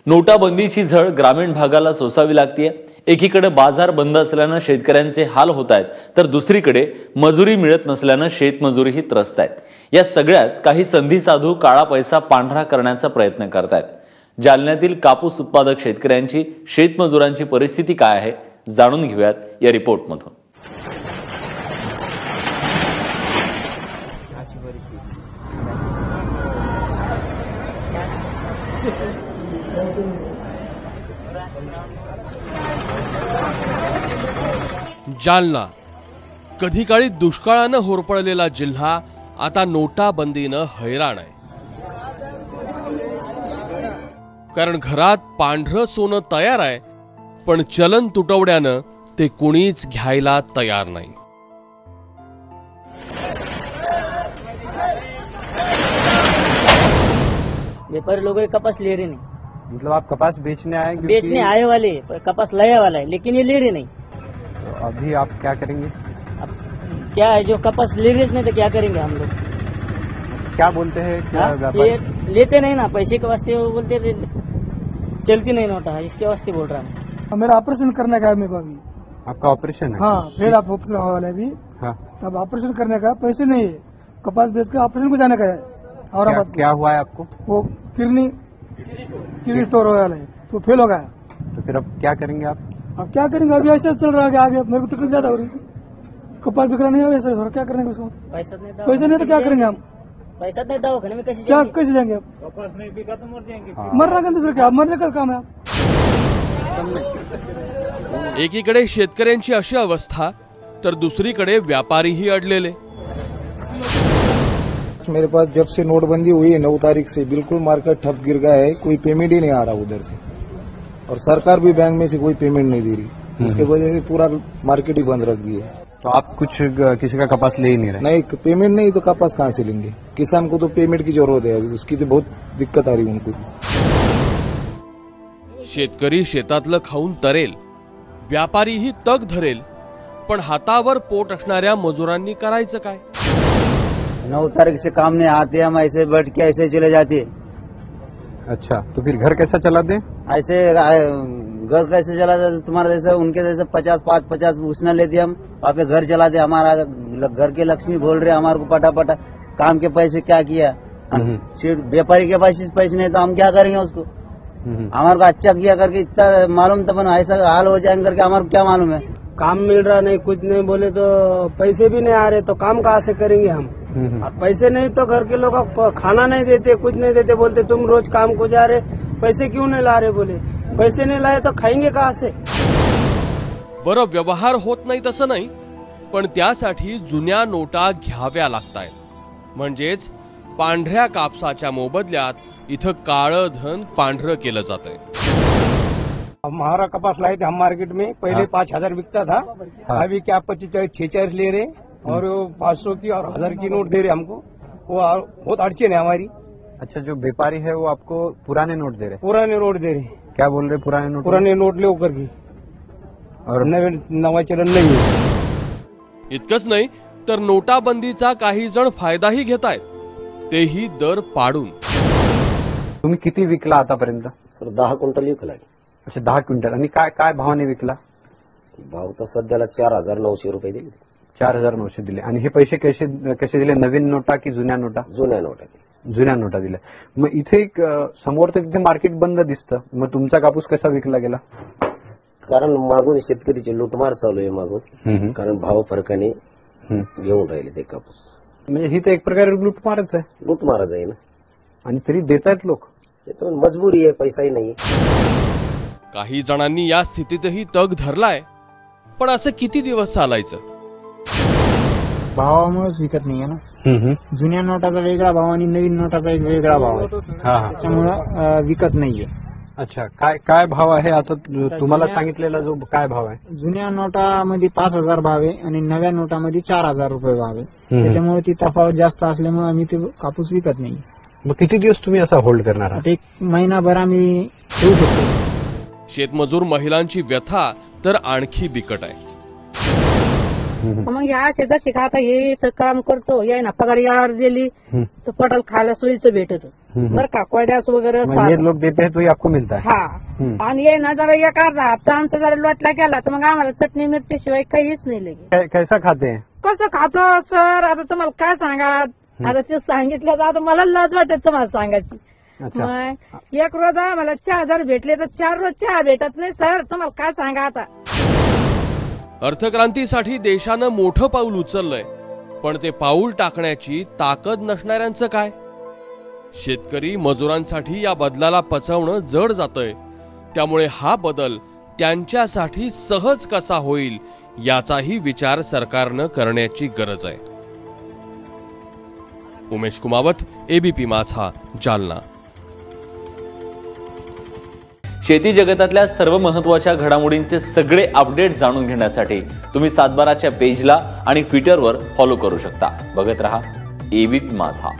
नोटाबंदीची झळ ग्रामीण भागाला सोसावी लागतेय। एकीकडे बाजार बंद असल्याने शेतकऱ्यांचे हाल होत आहेत, तर दुसरीकडे मजुरी मिळत नसल्याने शेतमजूरही त्रस्त आहेत। या सगळ्यात काही संधी साधू काळा पैसा पांढरा करण्याचा प्रयत्न करतायत। जालन्यातील कापूस उत्पादक शेतकऱ्यांची शेतमजुरांची परिस्थिती काय आहे जाणून घेऊयात या रिपोर्टमधून। जालना कधी काळी दुष्काळानं होरपळलेला जिल्हा आता नोटाबंदीनं हैराण आहे। कारण घरात पांढरं सोनं तयार आहे, पण चलन तुटवड्यानं ते कुणीच घ्यायला तयार नाही। व्यापारी लोग कपास ले रहे नहीं। मतलब आप कपास बेचने आए? बेचने आए वाले, कपास लाया वाला है, लेकिन ये ले रहे नहीं। तो अभी आप क्या करेंगे? अब क्या है, जो कपास ले रहे नहीं तो क्या करेंगे हम लोग? क्या बोलते हैं? ये लेते नहीं ना, पैसे के वास्ते वो बोलते चलती नहीं नोटा है, इसके वास्ते बोल रहा हूँ। मेरा ऑपरेशन करने का है मेरे को अभी। आपका ऑपरेशन है? हाँ, फिर आप ऑपरेशन होने वाला है अभी। हाँ। अब ऑपरेशन करने का पैसे नहीं है, कपास बेच के ऑपरेशन को जाने का है औरंगाबाद। क्या हुआ है आपको? वो किडनी स्टोर हो वाला है, तो फेल हो गया। तो फिर अब क्या करेंगे आप? अब क्या करेंगे, अभी ऐसा चल रहा है आगे मेरे को तकलीफ ज्यादा हो रही है। कपास बिक रहा नहीं है वैसे, और क्या करेंगे उसको? पैसा नहीं तो क्या करेंगे हम? पैसा नहीं दवाखाने में कैसे जाएंगे अब? कपास नहीं बिका तो मर जाएंगे। मरना का दूसरा क्या, मरने का काम है। एकीकडे शेतकऱ्यांची अशी अवस्था, तर दुसरीकडे व्यापारीही अडलेले। मेरे पास जब से नोटबंदी हुई है 9 तारीख से बिल्कुल मार्केट ठप गिर गया है, कोई पेमेंट ही नहीं आ रहा उधर से, और सरकार भी बैंक में से कोई पेमेंट नहीं दे रही। उसके वजह से पूरा मार्केट ही बंद रख दिया है। तो आप कुछ किसी का कपास ले ही नहीं रहे? नहीं, पेमेंट नहीं तो कपास कहाँ से लेंगे? किसान को तो पेमेंट की जरूरत है, अभी उसकी तो बहुत दिक्कत आ रही है उनको। शेतकरी शेतातलं खाऊन तरेल, व्यापारीही तग धरेल, पण हातावर पोट असणाऱ्या मजुरांनी करायचं काय? 9 तारीख से काम नहीं आते, हम ऐसे बैठ के ऐसे चले जाते। अच्छा, तो फिर घर कैसा चलाते? ऐसे घर कैसे चलाते? तुम्हारे जैसे उनके जैसे 50 उसने लेते, हम वहाँ पे घर चलाते। हमारा घर के लक्ष्मी बोल रहे हमारे को पटा काम के पैसे क्या किया? व्यापारी के पास पैसे नहीं तो हम क्या करेंगे उसको? हमारे को अच्छा किया करके इतना मालूम था, ऐसा हाल हो जाएंगे करके हमारे को क्या मालूम है? काम मिल रहा नहीं, कुछ नहीं बोले तो पैसे भी नहीं आ रहे, तो काम कहाँ से करेंगे हम? और पैसे नहीं तो घर के लोग खाना नहीं देते, कुछ नहीं देते, बोलते तुम रोज काम को जा रहे, पैसे क्यों नहीं ला रहे? बोले पैसे नहीं लाए तो खाएंगे कहाँ से? बरं, व्यवहार होत नाही तसं नाही, पण त्यासाठी जुन्या नोटा घ्याव्या लागतायत। म्हणजेच पांढऱ्या कापसाच्या मोबदल्यात इथं काळं धन पांढरं केलं जातंय। हमारा कपास लाए थे हम मार्केट में, पहले 5000 बिकता था। अभी क्या 45-46 ले रहे, और 500 की और 1000 की नोट दे रहे हमको। वो बहुत अड़चन है हमारी। अच्छा, जो व्यापारी है वो आपको पुराने नोट दे रहे? पुराने नोट दे रहे। क्या बोल रहे पुराने नोट? पुराने नोट ले करके, और नवा चलन नहीं है। इतकंच नाही तर नोटाबंदीचा काही जण फायदाही घेतायत, तेही दर पाडून। तुम्ही किती विकला आतापर्यंत? 10 क्विंटल विकला। अच्छा, 10 क्विंटल। आणि काय भावाने विकला? भाव तर सध्याला 4900 रुपये दिले। 4900 दिले। आणि हे पैसे कसे दिले? नवीन नोटा की जुन्या नोटा? जुन्या नोटा। जुन्या नोटा दिल्या। मग इथे एक समोर तर तिथे मार्केट बंद दिसतं, मग तुमचा कापूस कसा विकला गेला? कारण मागून शेतकरीची लूटमार चालू आहे मागून, कारण भाव फरकाने घेऊन राहिले ते कापूस। म्हणजे ही तर एक प्रकारे लूटमारच आहे। लूटमारच आहे ना, आणि तरी देतायत लोक। मजबुरी आहे, पैसाही नाही। काही जणांनी या स्थितीतही तग धरलाय, पण असं किती दिवस चालायचं? भावामुळेच विकत नाहीये ना। जुन्या नोटाचा वेगळा भाव आणि नवीन नोटाचा एक वेगळा भाव आहे, त्यामुळे विकत नाहीये। अच्छा, काय भाव आहे आता तुम्हाला सांगितलेला जो काय भाव आहे? जुन्या नोटामध्ये 5000 भाव आहे आणि नव्या नोटामध्ये 4000 रुपये भाव आहे, त्याच्यामुळे ती तफावत जास्त असल्यामुळे आम्ही ते कापूस विकत नाही। मग किती दिवस तुम्ही असा होल्ड करणार आहात? 1 महिनाभर आम्ही ठेवू शकतो। शेतमजूर महिलांची व्यथा तर आणखी बिकट आहे। मग या शेतात आता हे काम करतो, या ना पगार यावर दिली तर पटल खायला सोयीचं भेटत, बरं का, कोड्यास वगैरे ये लोग देते हैं तो ये आपको मिलता है? हा, आणि ये ना जरा एक अर्धा हप्ता आमचा जरा लोटला गेला तर मग आम्हाला चटणी मिरची शिवाय काहीच नाही लगे. कैसा खाते हैं? कसं खातो सर, आता तुम्हाला काय सांगा, आता ते सांगितलं तर आता मला लाज वाटत तुम्हाला सांगायची. मग एक रोज आम्हाला 4,000 भेटले तर 4 रोज चहा भेटत नाही सर, तुम्हाला काय सांगा आता. अर्थक्रांतीसाठी देशानं मोठं पाऊल उचललंय, पण ते पाऊल टाकण्याची ताकद नसणाऱ्यांचं काय? शेतकरी मजुरांसाठी या बदलाला पचवणं जड जातंय. त्यामुळे हा बदल त्यांच्यासाठी सहज कसा होईल याचाही विचार सरकारनं करण्याची गरज आहे. उमेश कुमावत, एबीपी माझा, जालना. शेती जगतातल्या सर्व महत्त्वाच्या घडामोडींचे सगळे अपडेट जाणून घेण्यासाठी तुम्ही 712च्या पेजला आणि ट्विटरवर फॉलो करू शकता. बघत रहा एबीपी माझा.